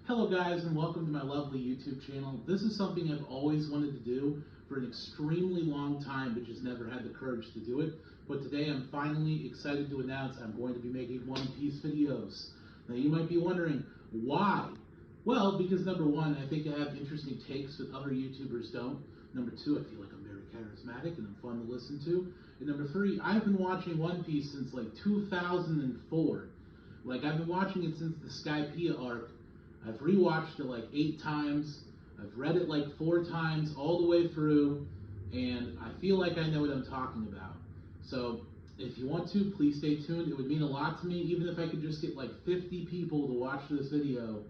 Hello guys, and welcome to my lovely YouTube channel. This is something I've always wanted to do for an extremely long time, but just never had the courage to do it. But today I'm finally excited to announce I'm going to be making One Piece videos. Now you might be wondering, why? Well, because number one, I think I have interesting takes that other YouTubers don't. Number two, I feel like I'm very charismatic and I'm fun to listen to. And number three, I've been watching One Piece since like 2004. Like I've been watching it since the Skypiea arc. I've rewatched it like 8 times. I've read it like 4 times all the way through, and I feel like I know what I'm talking about. So if you want to, please stay tuned. It would mean a lot to me. Even if I could just get like 50 people to watch this video,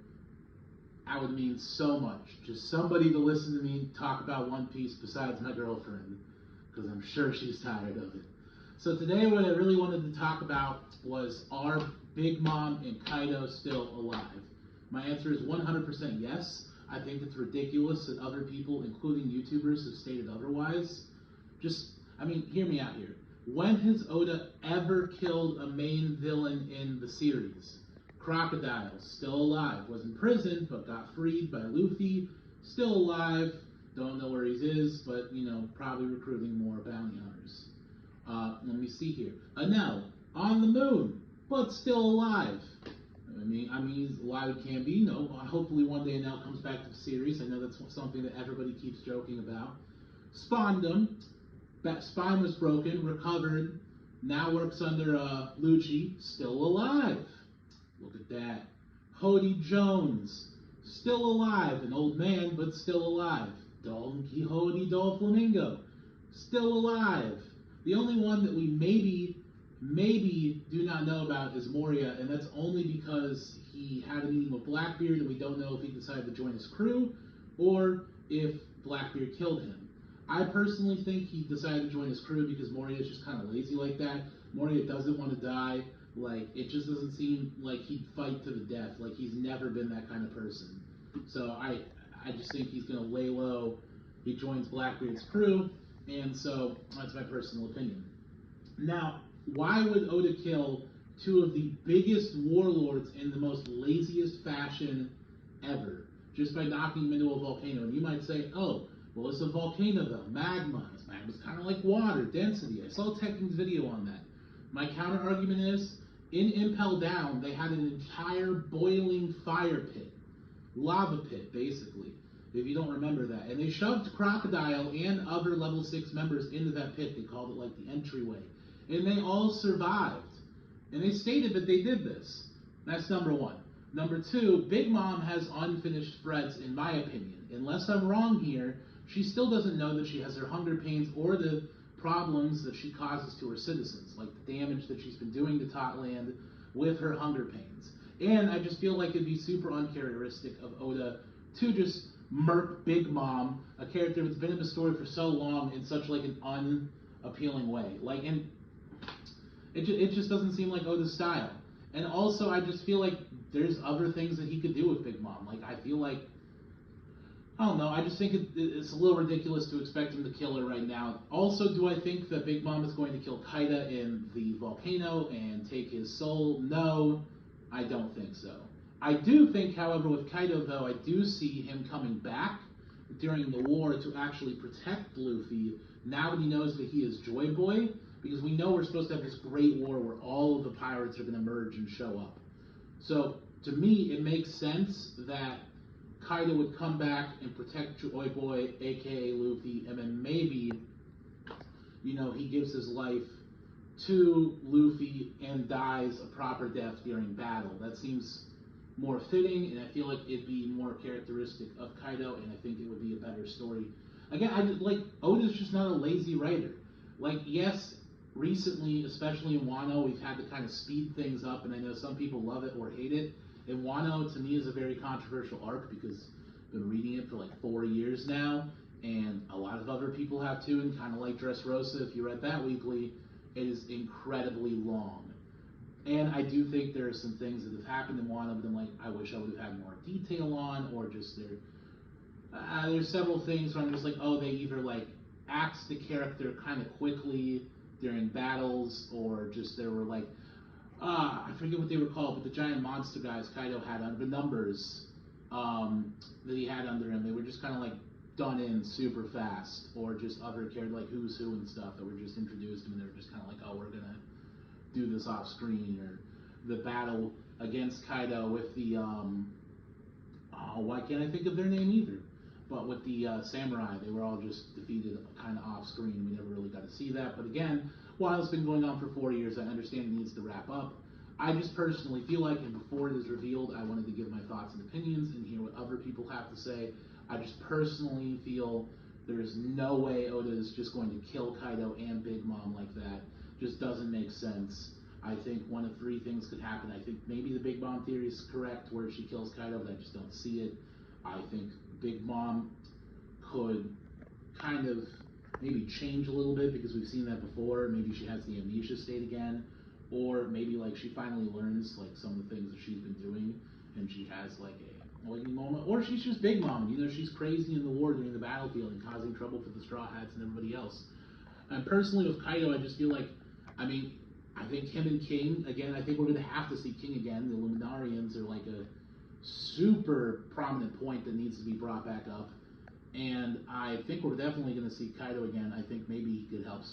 that would mean so much. Just somebody to listen to me talk about One Piece besides my girlfriend, because I'm sure she's tired of it. So today what I really wanted to talk about was, are Big Mom and Kaido still alive? My answer is 100% yes. I think it's ridiculous that other people, including YouTubers, have stated otherwise. Hear me out here. When has Oda ever killed a main villain in the series? Crocodile, still alive. Was in prison, but got freed by Luffy. Still alive. Don't know where he is, but, probably recruiting more bounty hunters. Let me see here. Enel, on the moon, but still alive. He's alive, it can be. No, hopefully one day Enel comes back to the series. I know that's something that everybody keeps joking about. Spondum, spine was broken, recovered, now works under Lucci, still alive. Look at that. Hody Jones, still alive, an old man, but still alive. Don Quixote Doflamingo, still alive. The only one that we maybe do not know about is Moria, and that's only because he had a meeting with Blackbeard, and we don't know if he decided to join his crew, or if Blackbeard killed him. I personally think he decided to join his crew because Moria is just kind of lazy like that. Moria doesn't want to die. Like, it just doesn't seem like he'd fight to the death. Like, he's never been that kind of person. So I just think he's going to lay low. He joins Blackbeard's crew, and so that's my personal opinion. Now, why would Oda kill 2 of the biggest warlords in the most laziest fashion ever, just by knocking them into a volcano? And you might say, oh, well, it's a volcano though, magma. Magma's kind of like water, density. I saw Tekken's video on that. My counter argument is, in Impel Down, they had an entire boiling fire pit, lava pit, basically, if you don't remember that. And they shoved Crocodile and other level 6 members into that pit. They called it like the entryway. And they all survived. And they stated that they did this. That's number one. Number two, Big Mom has unfinished threads, in my opinion. Unless I'm wrong here, she still doesn't know that she has her hunger pains or the problems that she causes to her citizens, like the damage that she's been doing to Totland with her hunger pains. And I just feel like it'd be super uncharacteristic of Oda to just murk Big Mom, a character that's been in the story for so long, in such like an unappealing way. It just doesn't seem like Oda's style. And also, I just feel like there's other things that he could do with Big Mom. I don't know, I just think it's a little ridiculous to expect him to kill her right now. Also, do I think that Big Mom is going to kill Kaida in the volcano and take his soul? No, I don't think so. I do think, however, with Kaido, though, I do see him coming back during the war to actually protect Luffy, now that he knows that he is Joy Boy, because we know we're supposed to have this great war where all of the pirates are going to merge and show up. So, to me, it makes sense that Kaido would come back and protect Joy Boy, aka Luffy, and then maybe, he gives his life to Luffy and dies a proper death during battle. That seems more fitting, and I feel like it'd be more characteristic of Kaido, and I think it would be a better story. Again, Oda's just not a lazy writer. Yes, recently, especially in Wano, we've had to kind of speed things up, and I know some people love it or hate it. And Wano, to me, is a very controversial arc because I've been reading it for like 4 years now, and a lot of other people have too, and kind of like Dressrosa, if you read that weekly, it is incredibly long. And I do think there are some things that have happened in Wano that I wish I would have had more detail on, or just there's several things where I'm just like, oh, they either axed the character kind of quickly during battles, or just there were I forget what they were called, but the giant monster guys Kaido had under the numbers. that he had under him. They were just kind of like done in super fast, or just other characters like Who's Who and stuff that were just introduced, and they were just kind of like, oh, we're gonna do this off screen, or the battle against Kaido with the oh, why can't I think of their name either? But with the samurai, they were all just defeated kind of off screen. We never really got to see that. But again, while it's been going on for 4 years, I understand it needs to wrap up. I just personally feel like, and before it is revealed, I wanted to give my thoughts and opinions and hear what other people have to say. I just personally feel there is no way Oda is just going to kill Kaido and Big Mom like that. Just doesn't make sense. I think one of three things could happen. I think maybe the Big Mom theory is correct, where she kills Kaido, but I just don't see it. I think Big Mom could kind of maybe change a little bit because we've seen that before. Maybe she has the amnesia state again, or maybe like she finally learns like some of the things that she's been doing, and she has like a awakening moment, or she's just Big Mom. You know, she's crazy in the war during the battlefield and causing trouble for the Straw Hats and everybody else. And personally, with Kaido, I just feel like, I mean, I think him and King, again, I think we're going to have to see King again. The Luminarians are like a super prominent point that needs to be brought back up. And I think we're definitely going to see Kaido again. I think maybe he could help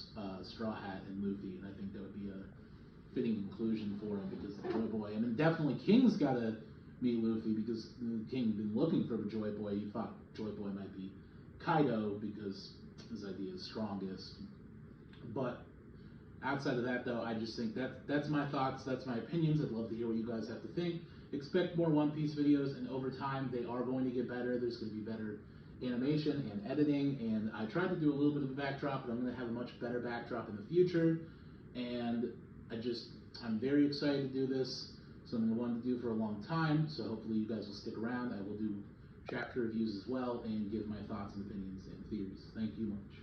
Straw Hat and Luffy, and I think that would be a fitting conclusion for him because the Joy Boy. I mean, definitely King's got to meet Luffy because King had been looking for a Joy Boy. He thought Joy Boy might be Kaido because his idea is strongest. But outside of that, though, I just think that's my thoughts, that's my opinions. I'd love to hear what you guys have to think. Expect more One Piece videos, and over time, they are going to get better. There's going to be better animation and editing, and I tried to do a little bit of a backdrop, but I'm going to have a much better backdrop in the future. And I'm very excited to do this. Something I wanted to do for a long time, so hopefully you guys will stick around. I will do chapter reviews as well and give my thoughts and opinions and theories. Thank you much.